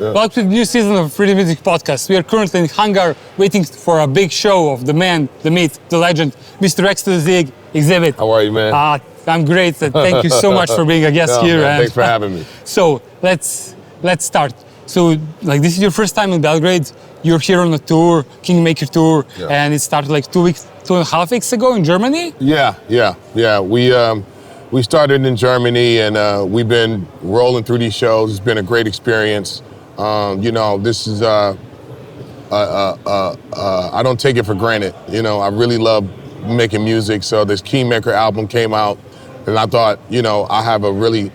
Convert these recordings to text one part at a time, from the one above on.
Welcome to the new season of Free Music Podcast. We are currently in Hangara waiting for a big show of the man, the myth, the legend, Mr. X to the Z, Xzibit. How are you, man? I'm great. Thank you so much for being a guest here. Man, thanks for having me. So let's start. So like this is your first time in Belgrade. You're here on a tour, Kingmaker tour, and it started like 2.5 weeks ago in Germany? Yeah. We started in Germany and we've been rolling through these shows. It's been a great experience. This is, I don't take it for granted. I really love making music. So this Kingmaker album came out and I thought, I have a really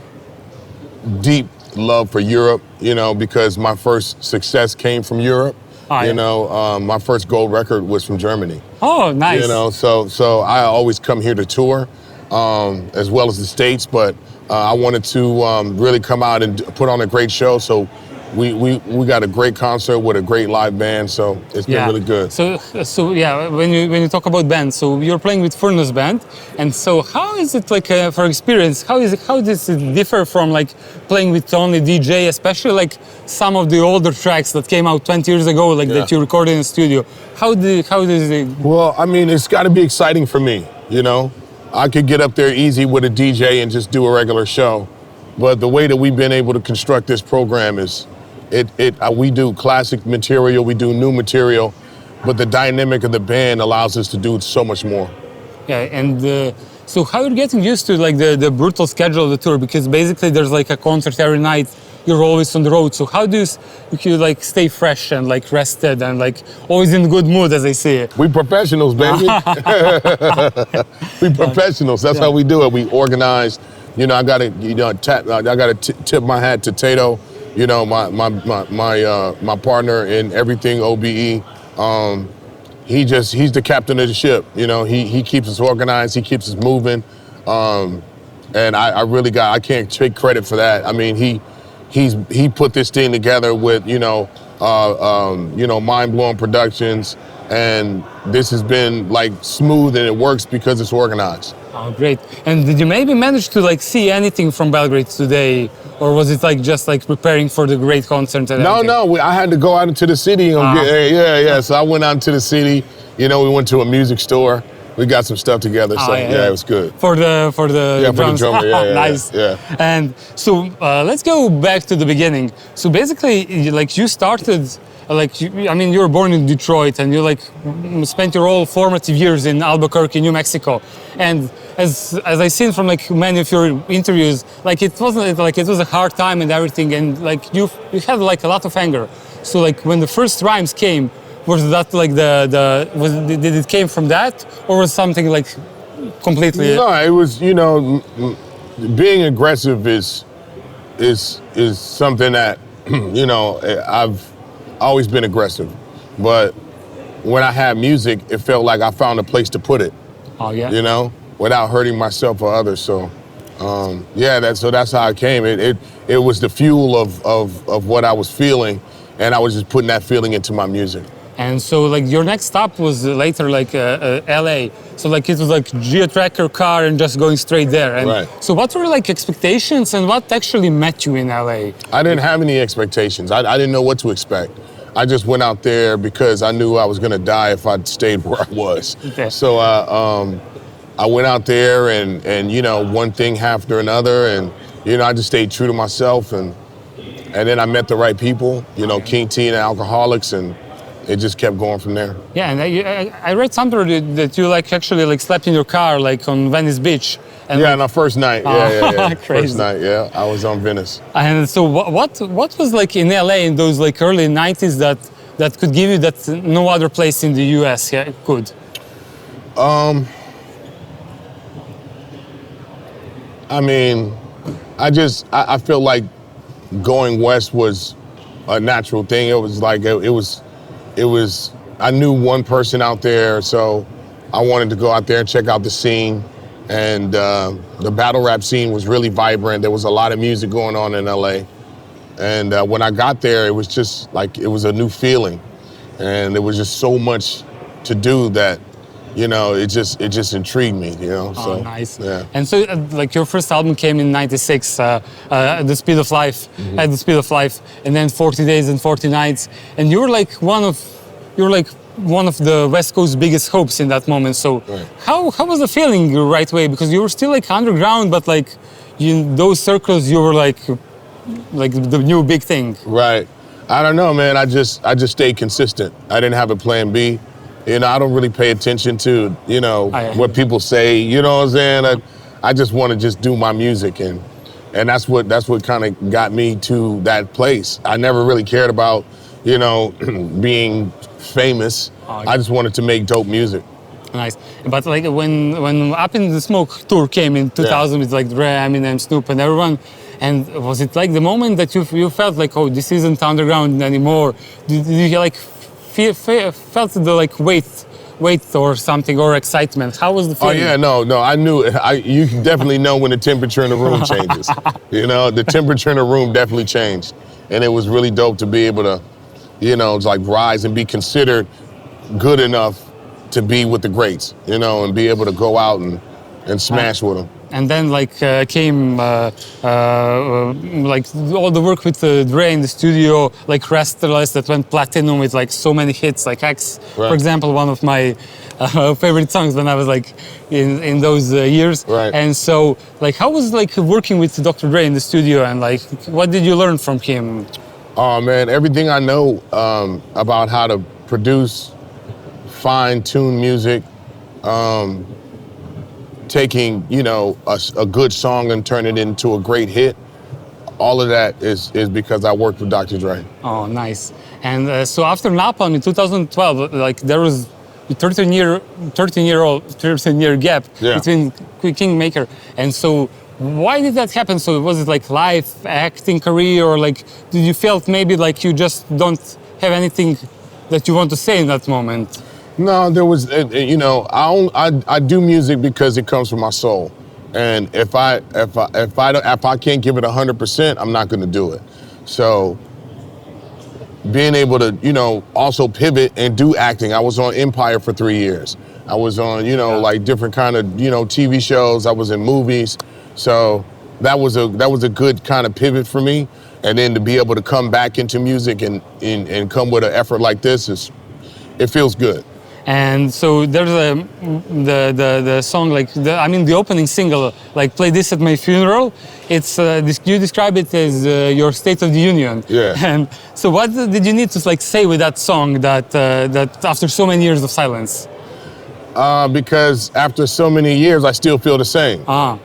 deep love for Europe, because my first success came from Europe. My first gold record was from Germany. Oh, nice. So I always come here to tour, as well as the States, but I wanted to really come out and put on a great show. So we got a great concert with a great live band, so it's been really good. So when you talk about bands, so you're playing with Furnace Band, and so how is it like for experience? How does it differ from like playing with only DJ, especially like some of the older tracks that came out 20 years ago, like that you recorded in the studio? How does it? Well, I mean, it's got to be exciting for me. I could get up there easy with a DJ and just do a regular show, but the way that we've been able to construct this program is. We do classic material, we do new material, but the dynamic of the band allows us to do so much more. Yeah, and so how are you getting used to like the brutal schedule of the tour? Because basically there's like a concert every night, you're always on the road. So how do you like stay fresh and like rested and like always in a good mood, as I say it? We professionals, baby. We professionals, that's how we do it. We organize. I gotta tip my hat to Tato. My partner in everything OBE, he's the captain of the ship. He keeps us organized, he keeps us moving, and I can't take credit for that. I mean, he put this thing together with Mind Blowing Productions, and this has been like smooth and it works because it's organized. Oh, great! And did you maybe manage to like see anything from Belgrade today? Or was it like just like preparing for the great concert? And No. I had to go out into the city. So I went out into the city. We went to a music store. We got some stuff together. So it was good. For the drums. For the drummer. Nice. Yeah. And so let's go back to the beginning. So basically, like you started. You were born in Detroit and you like spent your whole formative years in Albuquerque, New Mexico. And as I seen from like many of your interviews, like it was a hard time and everything, and like you had like a lot of anger. So like when the first rhymes came, was that like did it came from that, or was something like completely? No, it was being aggressive is something that I've always been aggressive, but when I had music, it felt like I found a place to put it. Oh yeah. Without hurting myself or others. So, that's how it came. It was the fuel of what I was feeling, and I was just putting that feeling into my music. And so, like your next stop was later, like LA. So, like it was like geo-tracker car and just going straight there. And right. So, what were like expectations, and what actually met you in LA? I didn't have any expectations. I didn't know what to expect. I just went out there because I knew I was gonna die if I stayed where I was. Okay. So I went out there and one thing after another, and I just stayed true to myself, and then I met the right people, King T and Alcoholics, and it just kept going from there. Yeah, and I read something that you like actually like slept in your car like on Venice Beach. And on our first night. Yeah. Crazy. First night, I was on Venice. And so what was like in LA in those like early 90s that could give you that no other place in the US could? I mean, I feel like going west was a natural thing. It was like, I knew one person out there, so I wanted to go out there and check out the scene. And the battle rap scene was really vibrant. There was a lot of music going on in LA. And when I got there, it was just like, it was a new feeling. And there was just so much to do that, you know, it just intrigued me, you know. Oh, so nice. yeah. And so, like, your first album came in '96, The Speed of Life, At the Speed of Life, and then 40 Days and 40 Nights, and you were like one of the West Coast's biggest hopes in that moment. So, how was the feeling right away? Because you were still like underground, but like in those circles, you were like the new big thing. Right. I don't know, man. I just stayed consistent. I didn't have a plan B. You know, I don't really pay attention to, you know, what people say, you know what I'm saying? I just want to just do my music, and that's what kind of got me to that place. I never really cared about, you know, being famous. I just wanted to make dope music. Nice. But like when Up in the Smoke tour came in 2000 with like Dre, Eminem, Snoop and everyone, and was it like the moment that you felt like, oh, this isn't underground anymore? Did you like felt the like weight or something, or excitement? How was the feeling? Oh yeah, no, I knew. You can definitely know when the temperature in the room changes. You know, the temperature in the room definitely changed, and it was really dope to be able to, you know, like rise and be considered good enough to be with the greats, you know, and be able to go out and smash with them. And then like came like all the work with Dre in the studio, like Restless that went platinum with like so many hits, like X, for example, one of my favorite songs when I was like in those years. Right. And so like how was like working with Dr. Dre in the studio, and like what did you learn from him? Oh man, everything I know about how to produce, fine-tune music, taking, you know, a good song and turn it into a great hit. All of that is because I worked with Dr. Dre. Oh, nice. And so after Napalm in 2012, like there was a 13-year gap between Kingmaker. And so why did that happen? So was it like life, acting career, or like did you felt maybe like you just don't have anything that you want to say in that moment? No, there was, you know, I do music because it comes from my soul, and if I can't give it 100%, I'm not going to do it. So being able to, you know, also pivot and do acting. I was on Empire for 3 years. I was on, you know, like different kind of, you know, TV shows. I was in movies. So that was a good kind of pivot for me. And then to be able to come back into music and come with an effort like this it feels good. And so there's the song, like the opening single, like Play This at My Funeral. It's you describe it as your State of the Union. Yeah. And so what did you need to like say with that song that after so many years of silence? Because after so many years, I still feel the same.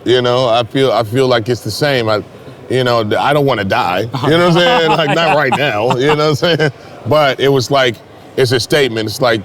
You know, I feel like it's the same. I don't want to die. You know what I'm saying? Like not right now. You know what I'm saying? But it was like, it's a statement. It's like,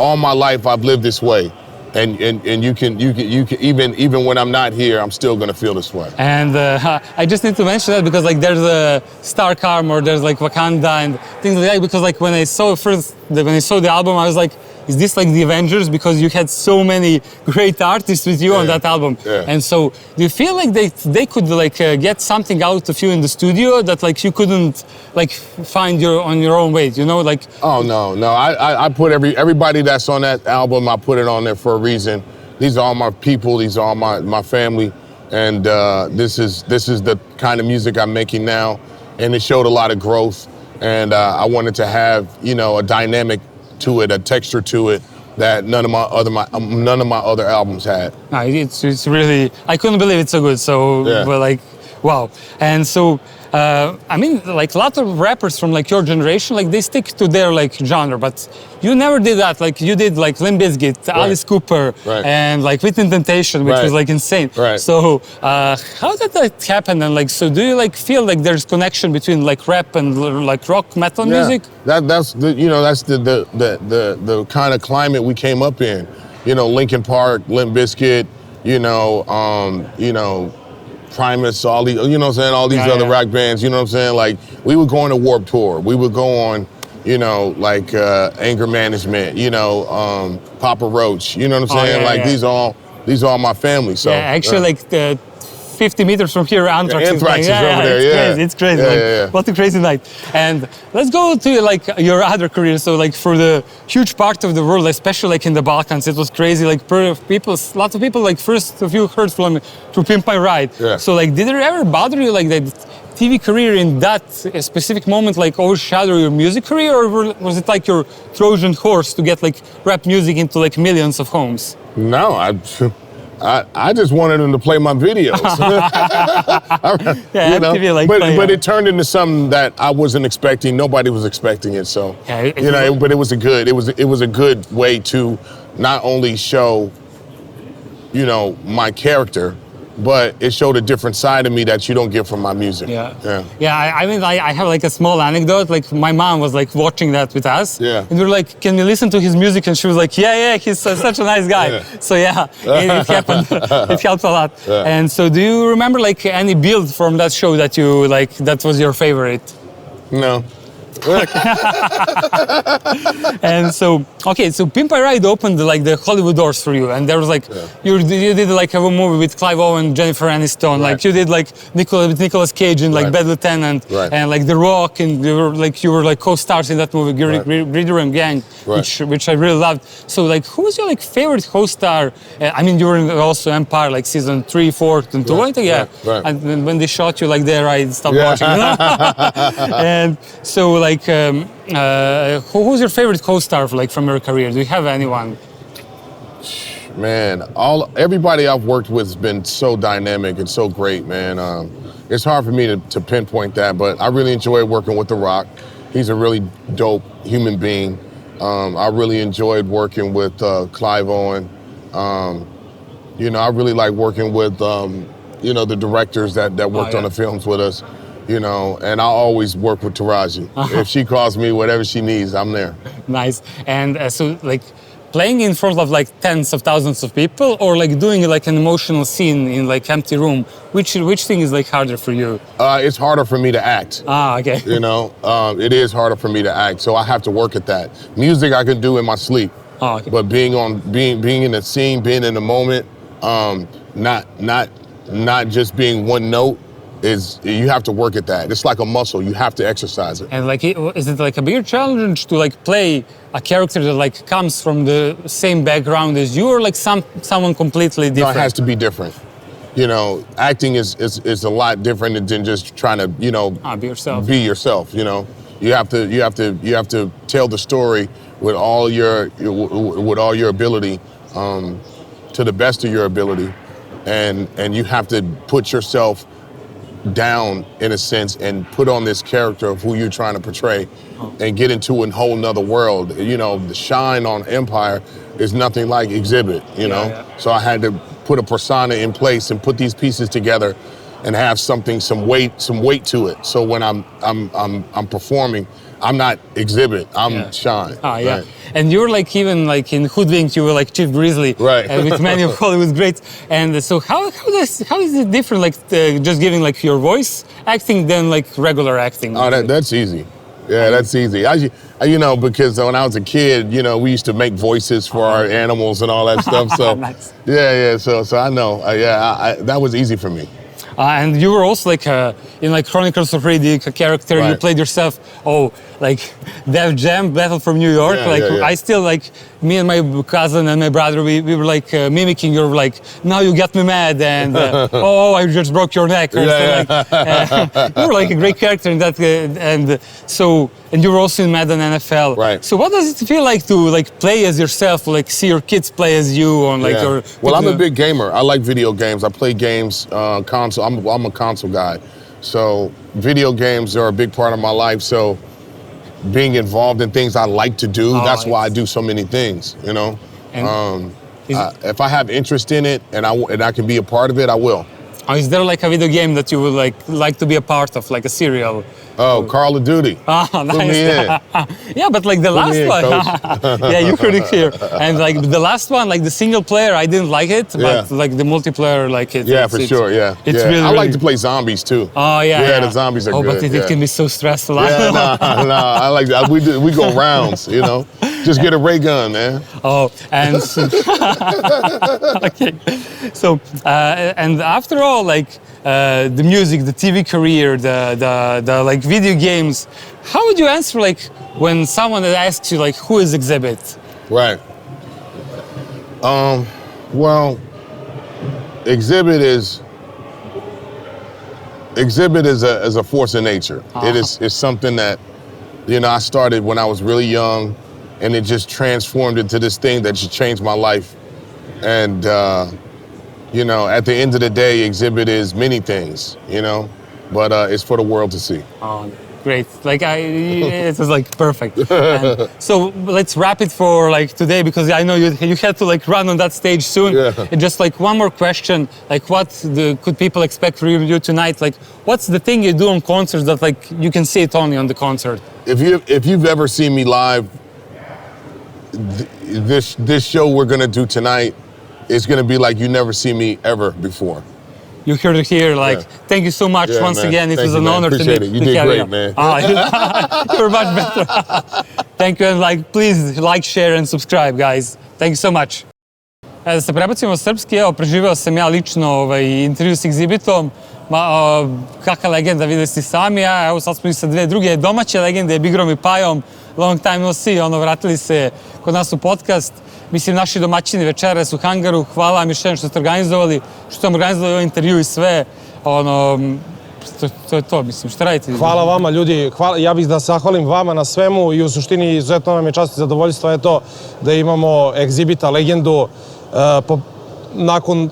all my life I've lived this way, and you can even when I'm not here, I'm still gonna feel this way. And I just need to mention that because like there's a Stark Armor, there's like Wakanda and things like that. Because like when I saw the album, I was like, is this like the Avengers? Because you had so many great artists with you on that album. Yeah. And so do you feel like they could like get something out of you in the studio that like you couldn't like find on your own way, you know, like? Oh no, I put everybody that's on that album, I put it on there for a reason. These are all my people, these are all my family, and this is the kind of music I'm making now, and it showed a lot of growth, and I wanted to have, you know, a dynamic to it, a texture to it that none of my other albums had. No, it's really, I couldn't believe it's so good. So we're like, wow. And so I mean, like a lot of rappers from like your generation, like they stick to their like genre, but you never did that. Like you did like Limp Bizkit, Alice Cooper, and like Within Temptation, which was like insane. So how did that happen? And like, so do you like feel like there's connection between like rap and like rock metal music? That's the kind of climate we came up in. You know, Linkin Park, Limp Bizkit, you know, Primus, all these, you know what I'm saying, all these other rock bands, you know what I'm saying? Like, we would go on a Warped Tour. We would go on, you know, like Anger Management, you know, Papa Roach, you know what I'm saying? These are all my family. So actually, like 50 meters from here, Anthrax is playing. Is over there. It's crazy. What a crazy night. And let's go to like your other career. So like for the huge part of the world, especially like in the Balkans, it was crazy. Like lots of people like first of you heard from through Pimp My Ride. Yeah. So like did it ever bother you like that TV career in that specific moment like overshadow your music career, or was it like your Trojan horse to get like rap music into like millions of homes? No, I just wanted him to play my videos. But it turned into something that I wasn't expecting. Nobody was expecting it. So but it was a good way to not only show, my character, but it showed a different side of me that you don't get from my music. I mean, I have like a small anecdote. Like my mom was like watching that with us. Yeah. And we were like, can we listen to his music? And she was like, he's such a nice guy. Yeah. So it happened. It helped a lot. Yeah. And so do you remember like any build from that show that you like, that was your favorite? No. And so Pimp My Ride opened like the Hollywood doors for you, and there was like you did like a movie with Clive Owen, Jennifer Aniston, like you did like Nicolas Cage in like Bad Lieutenant, and like The Rock, and you were like co-stars in that movie, Greater and Gang, which I really loved. So like, who was your like favorite co-star? I mean, you were in also Empire like season 3, 4, and 2, I think, And then when they shot you like there, I stopped watching. And so like, who's your favorite co-star like from your career? Do you have anyone? Man, everybody I've worked with has been so dynamic and so great, man. It's hard for me to pinpoint that, but I really enjoy working with The Rock. He's a really dope human being. I really enjoyed working with Clive Owen. I really like working with the directors that worked on the films with us. And I always work with Taraji. If she calls me, whatever she needs, I'm there. Nice. And so like playing in front of like tens of thousands of people, or like doing like an emotional scene in like empty room, which thing is like harder for you? It's harder for me to act. Okay. It is harder for me to act, so I have to work at that. Music I can do in my sleep. Okay. But being in the scene, being in the moment, not just being one note, you have to work at that. It's like a muscle. You have to exercise it. And like, is it like a bigger challenge to like play a character that like comes from the same background as you, or like someone completely different? No, it has to be different. Acting is a lot different than just trying to be yourself. Be yourself. You have to tell the story with all your ability, to the best of your ability, and you have to put yourself down in a sense and put on this character of who you're trying to portray and get into a whole nother world. The shine on Empire is nothing like Xzibit, So I had to put a persona in place and put these pieces together and have some weight to it. So when I'm performing, I'm not Xzibit, I'm Shine. Right? And you're like, even like in Hoodwinked, you were like Chief Grizzly, with many of Hollywood's greats. And so how is it different, like just giving like your voice acting than like regular acting? Oh, that's easy. Yeah, that's easy. Because when I was a kid, we used to make voices for our animals and all that stuff. So nice. So I know. That was easy for me. And you were also like in like Chronicles of Riddick, a character. You played yourself. Like Def Jam, Battle from New York. I still like, me and my cousin and my brother, we were like mimicking your like, now you got me mad, and I just broke your neck. Or you were like a great character in that, and you were also in Madden NFL. Right. So what does it feel like to like play as yourself, like see your kids play as you on like your? Well, I'm a big gamer. I like video games. I play games, console. I'm a console guy. So video games are a big part of my life. So being involved in things I like to do, that's why I do so many things, if I have interest in it and I can be a part of it, I will. Is there like a video game that you would like to be a part of, like a serial? Oh, Call of Duty. Ah, Put me nice. in. Yeah, but like the Put last me in, one, coach. yeah, you heard it here. And like the last one, like the single player, I didn't like it, but Yeah. like the multiplayer, like it. Yeah, for sure. Yeah, It's yeah. really. I like really- to play zombies too. Oh yeah. Yeah, the zombies are oh, good. but it yeah. can be so stressful. Yeah, nah. I like that. We go rounds, you know. Just get a ray gun, man. Oh, and okay. So, and after all, like the music, the TV career, the like video games, how would you answer like when someone asks you like who is Xzibit? Right. Well, Xzibit is a force of nature. It's something that, you know, I started when I was really young, and it just transformed into this thing that just changed my life. And you know, at the end of the day, Xzibit is many things, you know, but it's for the world to see. Oh, great! Like it was like perfect. And so let's wrap it for like today because I know you had to like run on that stage soon. Yeah. And just like one more question, like what could people expect from you tonight? Like what's the thing you do on concerts that like you can see it only on the concert? If you've ever seen me live, this show we're gonna do tonight is gonna be like you never see me ever before. You heard it here, like, Yeah. thank you so much Yeah, once man. again. It Thank was you, an man. honor Appreciate to it. meet You did Hangara. great, man. You're much better. Thank you, and like, please like, share and subscribe, guys. Thank you so much. Da se prebacimo srpski, evo, preživeo sam ja lično intervju s Xzibitom. Kakva legenda, videli ste sami, a evo sad smo i sa dve druge domaće legende, Bigrom i Pajom. Long time no see, vratili se kod nas u podcast. Mislim, naši domaćini večeras u Hangaru, hvala vam još jednom što ste organizovali, što ste organizovali ovaj intervju i sve. To je to, mislim, šta radite? Hvala vama, ljudi. Ja bih da se zahvalim vama na svemu i u suštini izuzetno nam je čast i zadovoljstvo da imamo Xzibita, legendu. Nakon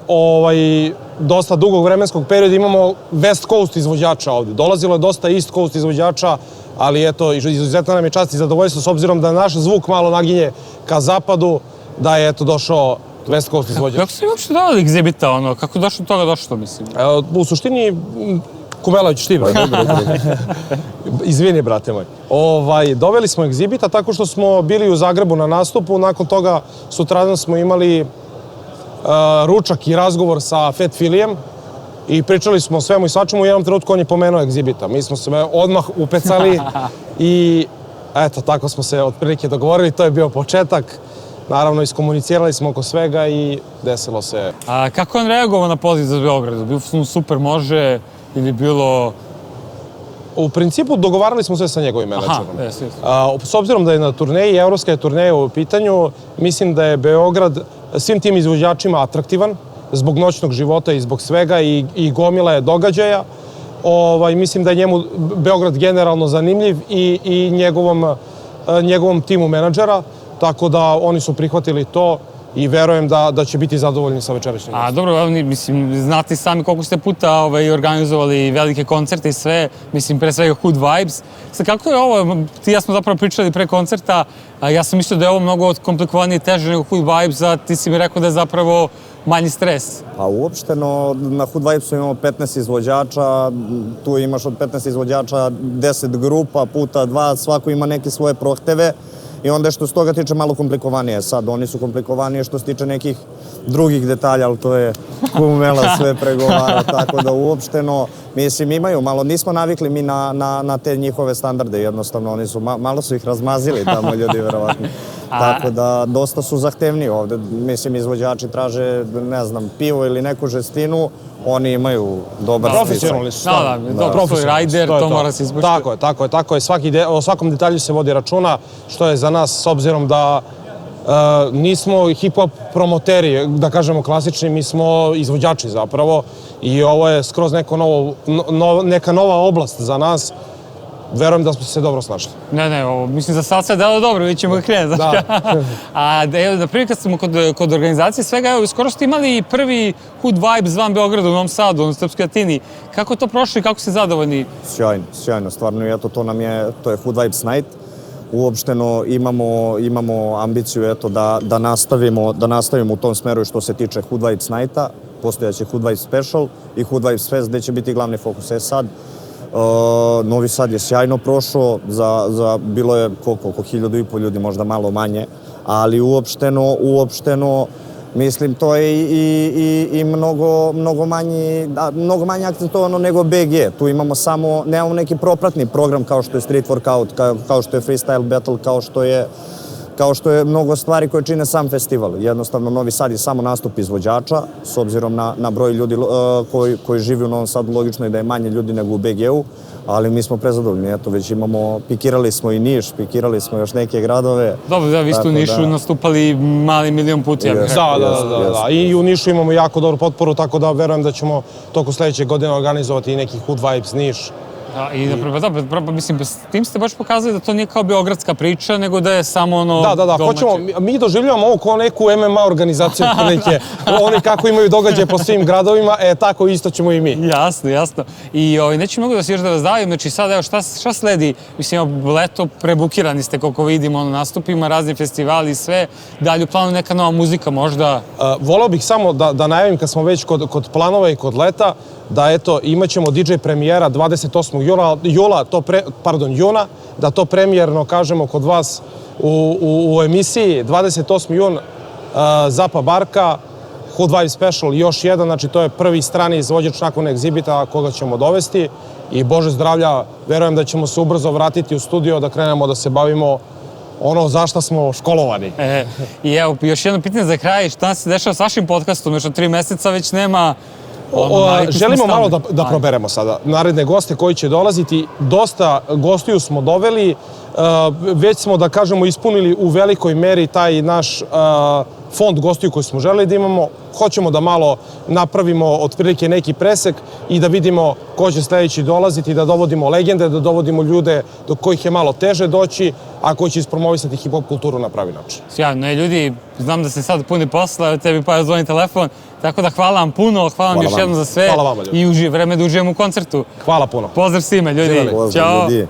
dosta dugog vremenskog perioda imamo West Coast izvođača ovde. Dolazilo je dosta East Coast izvođača, ali eto, izuzetno nam je čast i zadovoljstvo s obzirom da naš zvuk malo naginje ka zapadu, da je eto došao West Coast izvođač. Kako ste uopšte doveli Xzibita, kako došlo do toga došlo, mislim? U suštini, Kumelavić, ti, brate. Izvini, brate moj. Doveli smo Xzibita tako što smo bili u Zagrebu na nastupu, nakon toga sutradan smo imali ručak i razgovor sa Fat Filijem i pričali smo o svemu i svačemu. U jednom trenutku on je pomenuo Xzibita. Mi smo se odmah upecali i eto, tako smo se otprilike dogovorili. To je bio početak. Naravno, iskomunicirali smo oko svega i desilo se. A kako je on reagovao na poziv za Beograd? Bilo super, može ili bilo... U principu dogovarali smo sve sa njegovim menadžerom. Aha, s obzirom da je na turneji, evropska je turneja u pitanju, mislim da je Beograd svim tim izvođačima atraktivan zbog noćnog života i zbog svega i gomila događaja. Mislim da je njemu Beograd generalno zanimljiv i njegovom timu menadžera, tako da oni su prihvatili to i verujem da će biti zadovoljni sa večerašnjim. A dobro, mislim, znate sami koliko ste puta organizovali velike koncerte i sve, mislim, pre svega Hood Vibes. Sad, kako je ovo, ti i ja smo zapravo pričali pre koncerta, ja sam mislio da je ovo mnogo komplikovanije i teže nego Hood Vibes, a ti si mi rekao da je zapravo manji stres. Pa uopšteno, na Hood Vibesu imamo 15 izvođača, tu imaš od 15 izvođača 10 grupa puta 2, svako ima neke svoje prohteve. I onda što se toga tiče malo komplikovanije. Sad, oni su komplikovanije što se tiče nekih drugih detalja, ali to je Kumela sve pregovara, tako da uopšteno, mislim, imaju malo, nismo navikli mi na te njihove standarde, jednostavno, oni su, malo su ih razmazili tamo ljudi, verovatno. Tako da, dosta su zahtevniji ovde, mislim, izvođači traže, ne znam, pivo ili neku žestinu, oni imaju dobar spisak. Profesionalni su. Dobro, svoj rajder, to mora se izbušiti. Tako je. O svakom detalju se vodi računa, što je za nas, s obzirom da nismo hip-hop promoteri, da kažemo klasični, mi smo izvođači zapravo i ovo je skroz neka nova oblast za nas. Verujem da smo se dobro snašli. Ne, mislim za sad se delo dobro, vidjet ćemo ga krenuti. A na primjer kad smo kod organizacije svega, evo, skoro ste imali prvi Hood Vibes van Beograda u Novom Sadu, u Srpskoj Atini. Kako je to prošlo i kako ste zadovoljni? Sjajno, stvarno, i eto, to je Hood Vibes Night. Uopšteno imamo ambiciju, eto, da nastavimo u tom smeru što se tiče Hood Vibes Nighta. Postojaće Hood Vibes Special i Hood Vibes Fest, gde će biti glavni fokus. Sad, Novi Sad je sjajno prošao, bilo je oko 1.500 ljudi, možda malo manje, ali uopšteno, mislim, to je i mnogo manje akcentovano nego BG. Tu nemamo neki propratni program kao što je street workout, kao što je freestyle battle, kao što je mnogo stvari koje čine sam festival. Jednostavno, Novi Sad je samo nastup izvođača, s obzirom na broj ljudi koji živi u Novom Sadu, logično je da je manje ljudi nego u BG-u, ali mi smo prezadovoljni, eto, već pikirali smo i Niš, pikirali smo još neke gradove. Dobro, da, vi ste u Nišu nastupali mali milion puta, ja bih rekao. Da, i u Nišu imamo jako dobru potporu, tako da verujem da ćemo toko sledeće godine organizovati i neki Hood Vibes Niš. Mislim, s tim ste baš pokazali da to nije kao beogradska priča, nego da je samo ono Da, hoćemo, mi doživljavamo ovo kao neku MMA organizaciju, oni kako imaju događaje po svim gradovima, tako isto ćemo i mi. Jasno. I neću mnogo da vas davim, znači sad, evo, šta sledi? Mislim, leto prebukirani ste, koliko vidimo, na nastupima, razni festivali i sve. Dalje u planu neka nova muzika, možda? Voleo bih samo da najavim, kad smo već kod planova i kod leta, da eto, imat ćemo DJ premijera 28. juna, da to premijerno kažemo kod vas u emisiji. 28. jun, Zapa Barka, Hood Vibe Special, još jedan, znači to je prvi strani izvođač nakon Xzibita koga ćemo dovesti. I Bože zdravlja, verujem da ćemo se ubrzo vratiti u studio, da krenemo da se bavimo ono za šta smo školovani. I evo, još jedno pitanje za kraj, šta se dešava s vašim podcastom? Još od 3 meseca već nema... Želimo malo da proberemo sada naredne goste koji će dolaziti. Dosta gostiju smo doveli, već smo, da kažemo, ispunili u velikoj meri taj naš fond gostiju koji smo želeli da imamo. Hoćemo da malo napravimo otprilike neki presek i da vidimo ko će sledeći dolaziti, da dovodimo legende, da dovodimo ljude do kojih je malo teže doći, a koji će ispromovisati hip-hop kulturu na pravi način. Sjajno, ljudi, znam da ste sad puni posla, tebi pa zvoni telefon, tako da hvala vam puno, hvala vam još jednom za sve. Hvala vama, ljudi. I vreme da užijem u koncertu. Hvala puno. Pozdrav svima, ljudi. Pozdrav, ljudi.